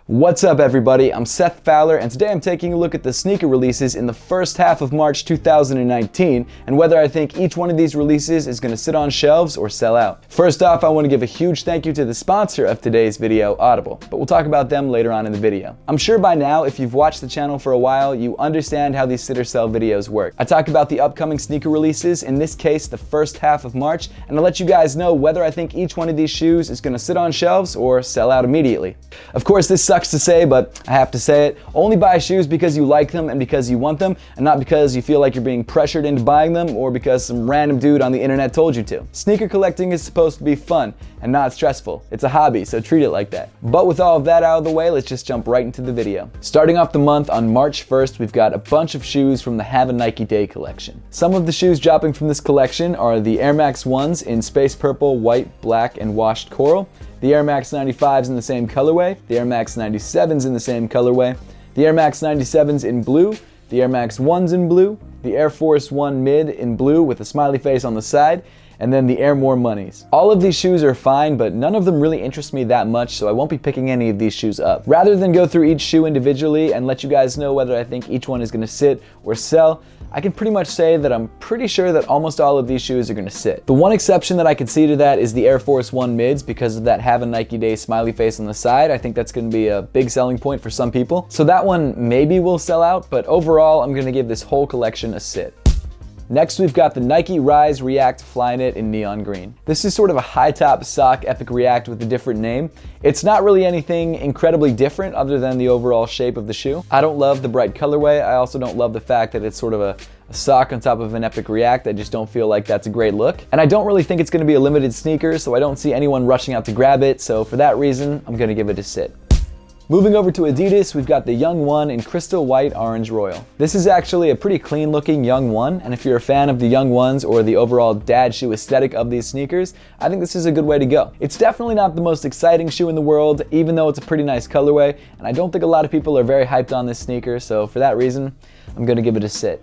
What's up everybody, I'm Seth Fowler and today I'm taking a look at the sneaker releases in the first half of March 2019 and whether I think each one of these releases is going to sit on shelves or sell out. First off, I want to give a huge thank you to the sponsor of today's video, Audible, but we'll talk about them later on in the video. I'm sure by now, if you've watched the channel for a while, you understand how these sit or sell videos work. I talk about the upcoming sneaker releases, in this case the first half of March, and I'll let you guys know whether I think each one of these shoes is going to sit on shelves or sell out immediately. Of course, this sucks to say, but I have to say it. Only buy shoes because you like them and because you want them, and not because you feel like you're being pressured into buying them or because some random dude on the internet told you to. Sneaker collecting is supposed to be fun and not stressful. It's a hobby, so treat it like that. But with all of that out of the way, let's just jump right into the video. Starting off the month on March 1st, we've got a bunch of shoes from the Have a Nike Day collection. Some of the shoes dropping from this collection are the Air Max 1s in space purple, white, black, and washed coral, the Air Max 95s in the same colorway, the Air Max 97s in the same colorway, the Air Max 97s in blue, the Air Max 1s in blue, the Air Force 1 Mid in blue with a smiley face on the side, and then the Air More Moneys. All of these shoes are fine, but none of them really interest me that much, so I won't be picking any of these shoes up. Rather than go through each shoe individually and let you guys know whether I think each one is gonna sit or sell, I can pretty much say that I'm pretty sure that almost all of these shoes are gonna sit. The one exception that I could see to that is the Air Force 1 Mids because of that Have a Nike Day smiley face on the side. I think that's gonna be a big selling point for some people. So that one maybe will sell out, but overall I'm gonna give this whole collection a sit. Next, we've got the Nike Rise React Flyknit in neon green. This is sort of a high-top sock Epic React with a different name. It's not really anything incredibly different other than the overall shape of the shoe. I don't love the bright colorway. I also don't love the fact that it's sort of a sock on top of an Epic React. I just don't feel like that's a great look. And I don't really think it's gonna be a limited sneaker, so I don't see anyone rushing out to grab it. So for that reason, I'm gonna give it a sit. Moving over to Adidas, we've got the Young One in Crystal White Orange Royal. This is actually a pretty clean looking Young One, and if you're a fan of the Young Ones or the overall dad shoe aesthetic of these sneakers, I think this is a good way to go. It's definitely not the most exciting shoe in the world, even though it's a pretty nice colorway, and I don't think a lot of people are very hyped on this sneaker, so for that reason, I'm gonna give it a sit.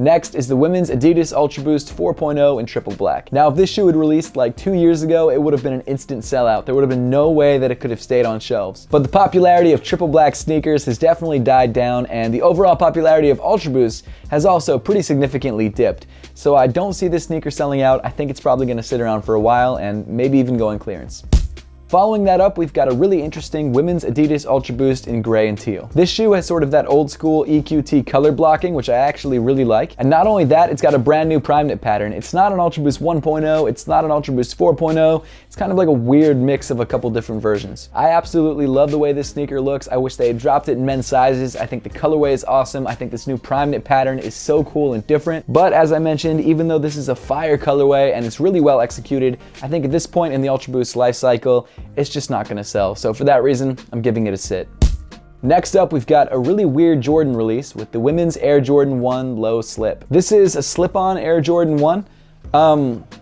Next is the women's Adidas Ultra Boost 4.0 in triple black. Now, if this shoe had released like 2 years ago, it would have been an instant sellout. There would have been no way that it could have stayed on shelves. But the popularity of triple black sneakers has definitely died down, and the overall popularity of Ultra Boost has also pretty significantly dipped. So I don't see this sneaker selling out. I think it's probably gonna sit around for a while and maybe even go on clearance. Following that up, we've got a really interesting women's Adidas Ultra Boost in gray and teal. This shoe has sort of that old school EQT color blocking, which I actually really like. And not only that, it's got a brand new prime knit pattern. It's not an Ultra Boost 1.0, it's not an Ultra Boost 4.0. It's kind of like a weird mix of a couple different versions. I absolutely love the way this sneaker looks. I wish they had dropped it in men's sizes. I think the colorway is awesome. I think this new prime knit pattern is so cool and different. But as I mentioned, even though this is a fire colorway and it's really well executed, I think at this point in the Ultra Boost life cycle, it's just not gonna sell. So for that reason, I'm giving it a sit. Next up, we've got a really weird Jordan release with the women's Air Jordan 1 Low Slip. This is a slip-on Air Jordan 1.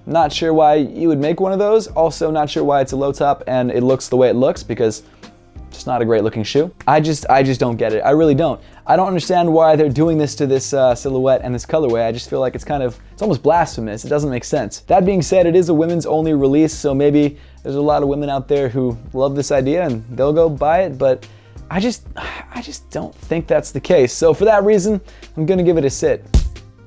Not sure why you would make one of those. Also not sure why it's a low top and it looks the way it looks because it's not a great looking shoe. I just don't get it. I really don't. I don't understand why they're doing this to this silhouette and this colorway. I just feel like it's almost blasphemous. It doesn't make sense. That being said, it is a women's only release, so maybe there's a lot of women out there who love this idea and they'll go buy it, but I just don't think that's the case. So for that reason, I'm gonna give it a sit.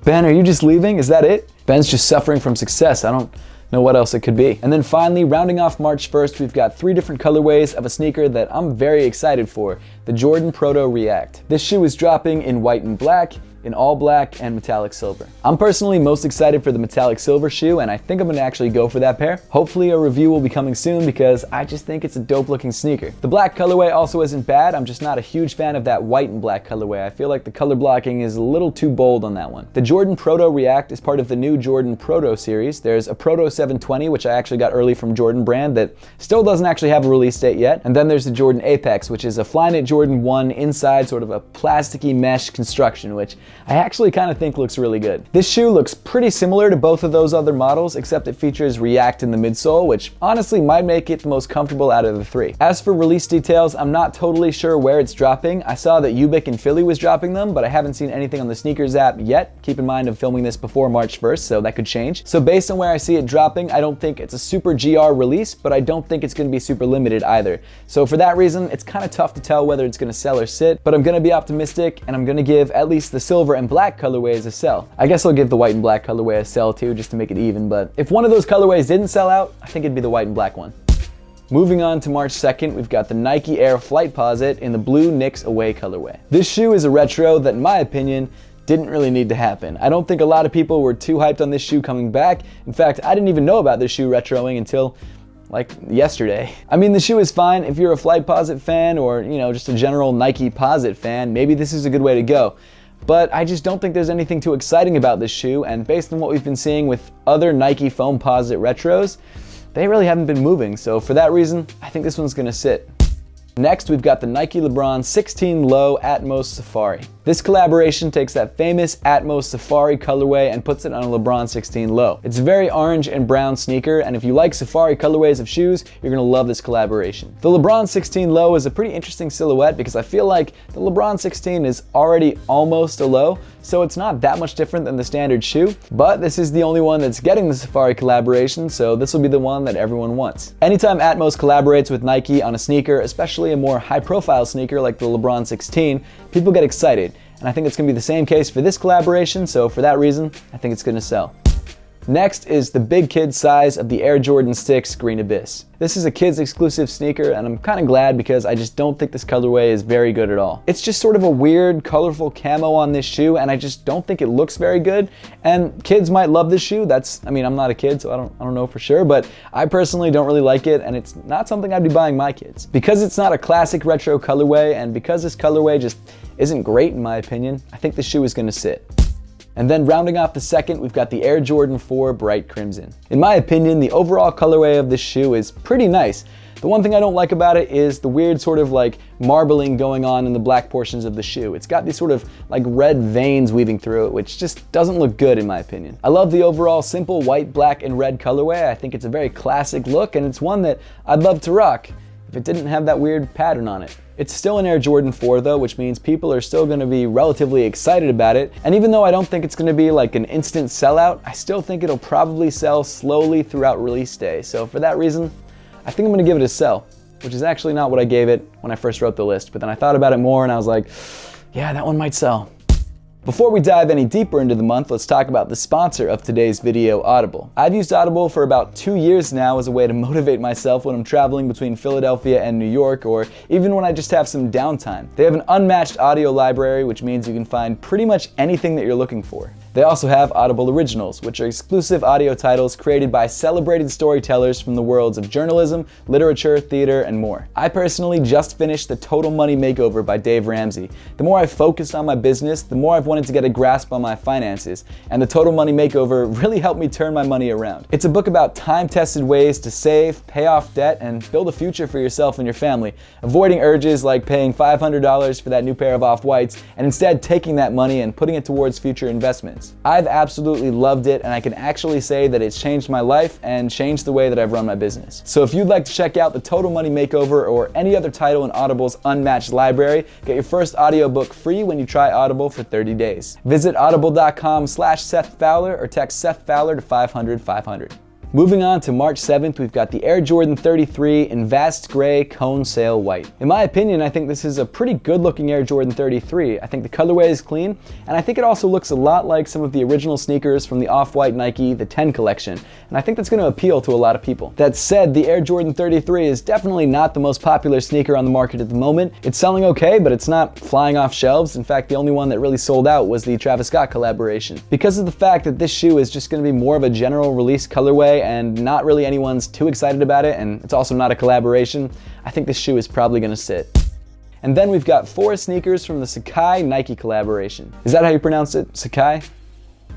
Ben, are you just leaving? Is that it? Ben's just suffering from success. I don't know what else it could be. And then finally, rounding off March 1st, we've got 3 different colorways of a sneaker that I'm very excited for, the Jordan Proto React. This shoe is dropping in white and black, in all black and metallic silver. I'm personally most excited for the metallic silver shoe, and I think I'm gonna actually go for that pair. Hopefully a review will be coming soon because I just think it's a dope looking sneaker. The black colorway also isn't bad. I'm just not a huge fan of that white and black colorway. I feel like the color blocking is a little too bold on that one. The Jordan Proto React is part of the new Jordan Proto series. There's a Proto 720, which I actually got early from Jordan brand that still doesn't actually have a release date yet. And then there's the Jordan Apex, which is a Flyknit Jordan 1 inside sort of a plasticky mesh construction, which I actually kind of think looks really good. This shoe looks pretty similar to both of those other models, except it features React in the midsole, which honestly might make it the most comfortable out of the three. As for release details, I'm not totally sure where it's dropping. I saw that Ubik and Philly was dropping them, but I haven't seen anything on the sneakers app yet. Keep in mind I'm filming this before March 1st, so that could change. So based on where I see it dropping, I don't think it's a super GR release, but I don't think it's going to be super limited either. So for that reason, it's kind of tough to tell whether it's going to sell or sit, but I'm going to be optimistic and I'm going to give at least the silver and black colorways a sell. I guess I'll give the white and black colorway a sell too, just to make it even, but if one of those colorways didn't sell out, I think it'd be the white and black one. Moving on to March 2nd, we've got the Nike Air Flightposite in the blue Knicks away colorway. This shoe is a retro that, in my opinion, didn't really need to happen. I don't think a lot of people were too hyped on this shoe coming back. In fact, I didn't even know about this shoe retroing until like yesterday. I mean, the shoe is fine if you're a Flightposite fan or, just a general Nike Posit fan. Maybe this is a good way to go. But I just don't think there's anything too exciting about this shoe, and based on what we've been seeing with other Nike Foamposite retros, they really haven't been moving, so for that reason, I think this one's gonna sit. Next, we've got the Nike LeBron 16 Low Atmos Safari. This collaboration takes that famous Atmos Safari colorway and puts it on a LeBron 16 Low. It's a very orange and brown sneaker, and if you like Safari colorways of shoes, you're gonna love this collaboration. The LeBron 16 Low is a pretty interesting silhouette because I feel like the LeBron 16 is already almost a low, so it's not that much different than the standard shoe, but this is the only one that's getting the Safari collaboration, so this will be the one that everyone wants. Anytime Atmos collaborates with Nike on a sneaker, especially a more high-profile sneaker like the LeBron 16, people get excited. And I think it's going to be the same case for this collaboration, so for that reason, I think it's going to sell. Next is the big kid size of the Air Jordan 6 Green Abyss. This is a kids exclusive sneaker, and I'm kind of glad because I just don't think this colorway is very good at all. It's just sort of a weird, colorful camo on this shoe, and I just don't think it looks very good. And kids might love this shoe. I'm not a kid, so I don't know for sure, but I personally don't really like it, and it's not something I'd be buying my kids. Because it's not a classic retro colorway, and because this colorway just isn't great in my opinion, I think this shoe is gonna sit. And then rounding off the second, we've got the Air Jordan 4 Bright Crimson. In my opinion, the overall colorway of this shoe is pretty nice. The one thing I don't like about it is the weird sort of like marbling going on in the black portions of the shoe. It's got these sort of like red veins weaving through it, which just doesn't look good in my opinion. I love the overall simple white, black, and red colorway. I think it's a very classic look, and it's one that I'd love to rock if it didn't have that weird pattern on it. It's still an Air Jordan 4 though, which means people are still gonna be relatively excited about it. And even though I don't think it's gonna be like an instant sellout, I still think it'll probably sell slowly throughout release day. So for that reason, I think I'm gonna give it a sell, which is actually not what I gave it when I first wrote the list. But then I thought about it more and I was like, yeah, that one might sell. Before we dive any deeper into the month, let's talk about the sponsor of today's video, Audible. I've used Audible for about 2 years now as a way to motivate myself when I'm traveling between Philadelphia and New York, or even when I just have some downtime. They have an unmatched audio library, which means you can find pretty much anything that you're looking for. They also have Audible Originals, which are exclusive audio titles created by celebrated storytellers from the worlds of journalism, literature, theater, and more. I personally just finished The Total Money Makeover by Dave Ramsey. The more I've focused on my business, the more I've wanted to get a grasp on my finances, and The Total Money Makeover really helped me turn my money around. It's a book about time-tested ways to save, pay off debt, and build a future for yourself and your family, avoiding urges like paying $500 for that new pair of off-whites, and instead taking that money and putting it towards future investments. I've absolutely loved it, and I can actually say that it's changed my life and changed the way that I've run my business. So if you'd like to check out The Total Money Makeover or any other title in Audible's unmatched library, get your first audiobook free when you try Audible for 30 days. Visit audible.com/Seth Fowler or text Seth Fowler to 500-500. Moving on to March 7th, we've got the Air Jordan 33 in Vast Gray Cone Sail White. In my opinion, I think this is a pretty good looking Air Jordan 33. I think the colorway is clean, and I think it also looks a lot like some of the original sneakers from the Off-White Nike, the 10 collection, and I think that's going to appeal to a lot of people. That said, the Air Jordan 33 is definitely not the most popular sneaker on the market at the moment. It's selling okay, but it's not flying off shelves. In fact, the only one that really sold out was the Travis Scott collaboration. Because of the fact that this shoe is just going to be more of a general release colorway and not really anyone's too excited about it, and it's also not a collaboration, I think this shoe is probably gonna sit. And then we've got 4 sneakers from the Sekai Nike collaboration. Is that how you pronounce it? Sekai?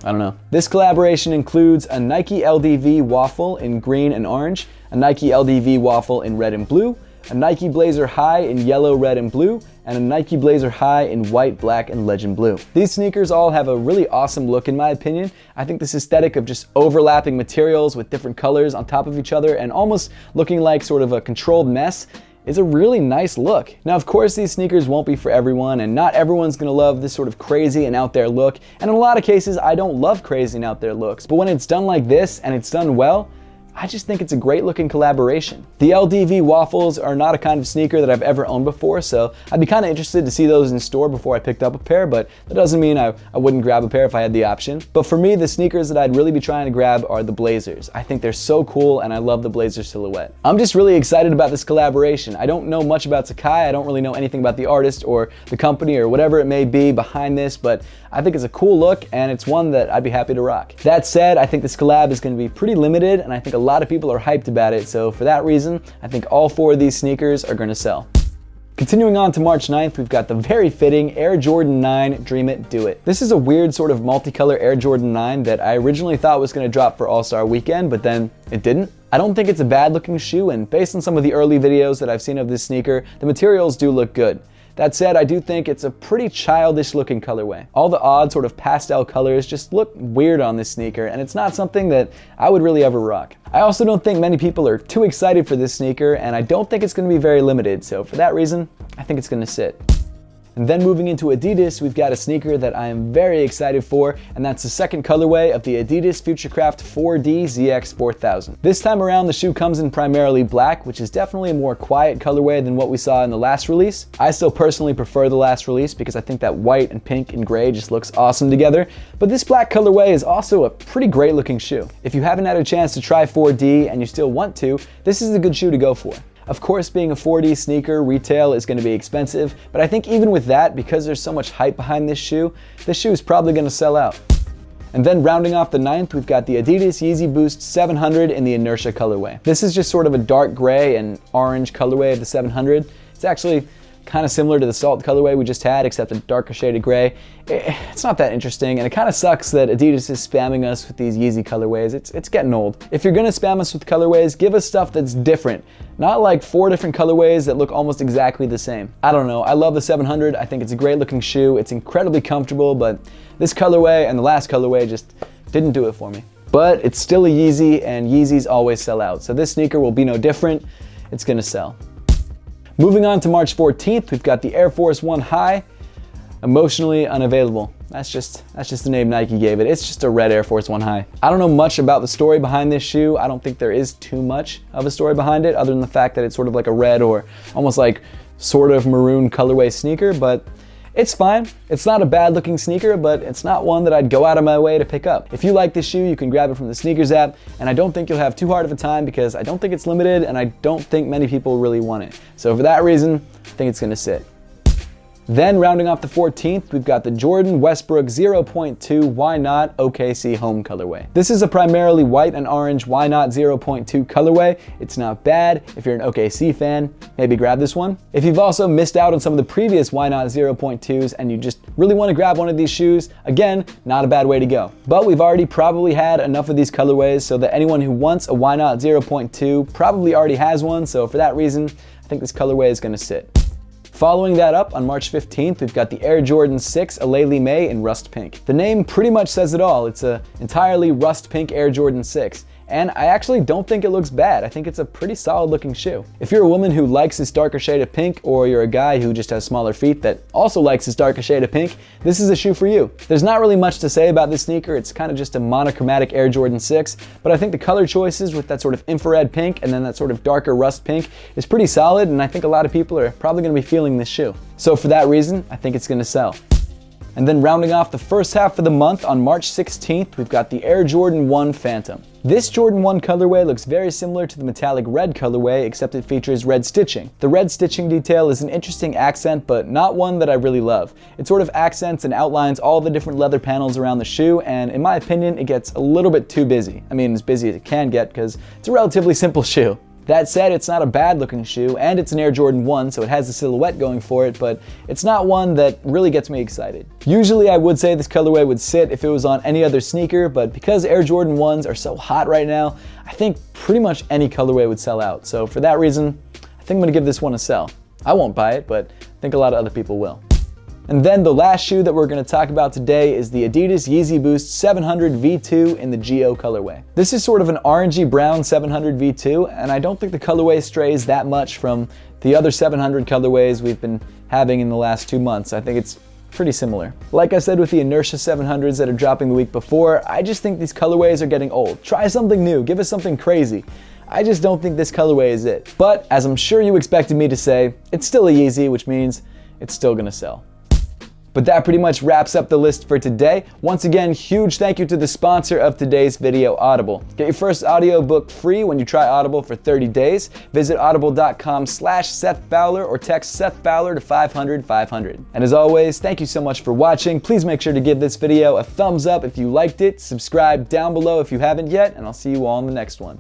I don't know. This collaboration includes a Nike LDV waffle in green and orange, a Nike LDV waffle in red and blue, a Nike Blazer High in yellow, red, and blue, and a Nike Blazer High in white, black, and legend blue. These sneakers all have a really awesome look in my opinion. I think this aesthetic of just overlapping materials with different colors on top of each other and almost looking like sort of a controlled mess is a really nice look. Now, of course, these sneakers won't be for everyone, and not everyone's gonna love this sort of crazy and out there look, and in a lot of cases, I don't love crazy and out there looks, but when it's done like this and it's done well, I just think it's a great looking collaboration. The LDV waffles are not a kind of sneaker that I've ever owned before, so I'd be kind of interested to see those in store before I picked up a pair, but that doesn't mean I wouldn't grab a pair if I had the option. But for me, the sneakers that I'd really be trying to grab are the Blazers. I think they're so cool and I love the Blazer silhouette. I'm just really excited about this collaboration. I don't know much about Sekai, I don't really know anything about the artist or the company or whatever it may be behind this, but I think it's a cool look and it's one that I'd be happy to rock. That said, I think this collab is going to be pretty limited and I think a lot of people are hyped about it, so for that reason, I think all 4 of these sneakers are going to sell. Continuing on to March 9th, we've got the very fitting Air Jordan 9 Dream It, Do It. This is a weird sort of multicolor Air Jordan 9 that I originally thought was going to drop for All-Star Weekend, but then it didn't. I don't think it's a bad looking shoe, and based on some of the early videos that I've seen of this sneaker, the materials do look good. That said, I do think it's a pretty childish looking colorway. All the odd sort of pastel colors just look weird on this sneaker, and it's not something that I would really ever rock. I also don't think many people are too excited for this sneaker, and I don't think it's going to be very limited, so for that reason, I think it's going to sit. And then moving into Adidas, we've got a sneaker that I am very excited for, and that's the second colorway of the Adidas Futurecraft 4D ZX 4000. This time around, the shoe comes in primarily black, which is definitely a more quiet colorway than what we saw in the last release. I still personally prefer the last release because I think that white and pink and gray just looks awesome together, but this black colorway is also a pretty great looking shoe. If you haven't had a chance to try 4D and you still want to, this is a good shoe to go for. Of course, being a 4D sneaker, retail is going to be expensive, but I think even with that, because there's so much hype behind this shoe is probably going to sell out. And then rounding off the 9th, we've got the Adidas Yeezy Boost 700 in the Inertia colorway. This is just sort of a dark gray and orange colorway of the 700. It's actually kind of similar to the Salt colorway we just had, except a darker shade of gray. It's not that interesting, and it kind of sucks that Adidas is spamming us with these Yeezy colorways. It's getting old. If you're gonna spam us with colorways, give us stuff that's different. Not like 4 different colorways that look almost exactly the same. I don't know, I love the 700. I think it's a great looking shoe. It's incredibly comfortable, but this colorway and the last colorway just didn't do it for me. But it's still a Yeezy, and Yeezys always sell out. So this sneaker will be no different. It's gonna sell. Moving on to March 14th, we've got the Air Force 1 High, emotionally unavailable. That's just the name Nike gave it. It's just a red Air Force 1 High. I don't know much about the story behind this shoe. I don't think there is too much of a story behind it, other than the fact that it's sort of like a red or almost like sort of maroon colorway sneaker, but it's fine. It's not a bad looking sneaker, but it's not one that I'd go out of my way to pick up. If you like this shoe, you can grab it from the sneakers app, and I don't think you'll have too hard of a time because I don't think it's limited and I don't think many people really want it. So for that reason, I think it's gonna sit. Then rounding off the 14th, we've got the Jordan Westbrook 0.2 Why Not OKC Home colorway. This is a primarily white and orange Why Not 0.2 colorway. It's not bad. If you're an OKC fan, maybe grab this one. If you've also missed out on some of the previous Why Not 0.2s and you just really want to grab one of these shoes, again, not a bad way to go. But we've already probably had enough of these colorways so that anyone who wants a Why Not 0.2 probably already has one, so for that reason, I think this colorway is going to sit. Following that up, on March 15th, we've got the Air Jordan 6 Elele May in rust pink. The name pretty much says it all. It's an entirely rust pink Air Jordan 6. And I actually don't think it looks bad. I think it's a pretty solid looking shoe. If you're a woman who likes this darker shade of pink, or you're a guy who just has smaller feet that also likes this darker shade of pink, this is a shoe for you. There's not really much to say about this sneaker. It's kind of just a monochromatic Air Jordan 6, but I think the color choices with that sort of infrared pink and then that sort of darker rust pink is pretty solid, and I think a lot of people are probably gonna be feeling this shoe. So for that reason, I think it's gonna sell. And then rounding off the first half of the month, on March 16th, we've got the Air Jordan 1 Phantom. This Jordan 1 colorway looks very similar to the metallic red colorway, except it features red stitching. The red stitching detail is an interesting accent, but not one that I really love. It sort of accents and outlines all the different leather panels around the shoe, and in my opinion, it gets a little bit too busy. I mean, as busy as it can get, because it's a relatively simple shoe. That said, it's not a bad looking shoe, and it's an Air Jordan 1, so it has the silhouette going for it, but it's not one that really gets me excited. Usually I would say this colorway would sit if it was on any other sneaker, but because Air Jordan 1s are so hot right now, I think pretty much any colorway would sell out. So for that reason, I I think I'm gonna give this one a sell. I won't buy it, but I think a lot of other people will. And then the last shoe that we're going to talk about today is the Adidas Yeezy Boost 700 V2 in the Geo colorway. This is sort of an orangey brown 700 V2, and I don't think the colorway strays that much from the other 700 colorways we've been having in the last 2 months. I think it's pretty similar. Like I said with the Inertia 700s that are dropping the week before, I just think these colorways are getting old. Try something new, give us something crazy. I just don't think this colorway is it. But as I'm sure you expected me to say, it's still a Yeezy, which means it's still gonna sell. But that pretty much wraps up the list for today. Once again, huge thank you to the sponsor of today's video, Audible. Get your first audiobook free when you try Audible for 30 days. Visit audible.com/Seth Fowler or text Seth Fowler to 500-500. And as always, thank you so much for watching. Please make sure to give this video a thumbs up if you liked it. Subscribe down below if you haven't yet, and I'll see you all in the next one.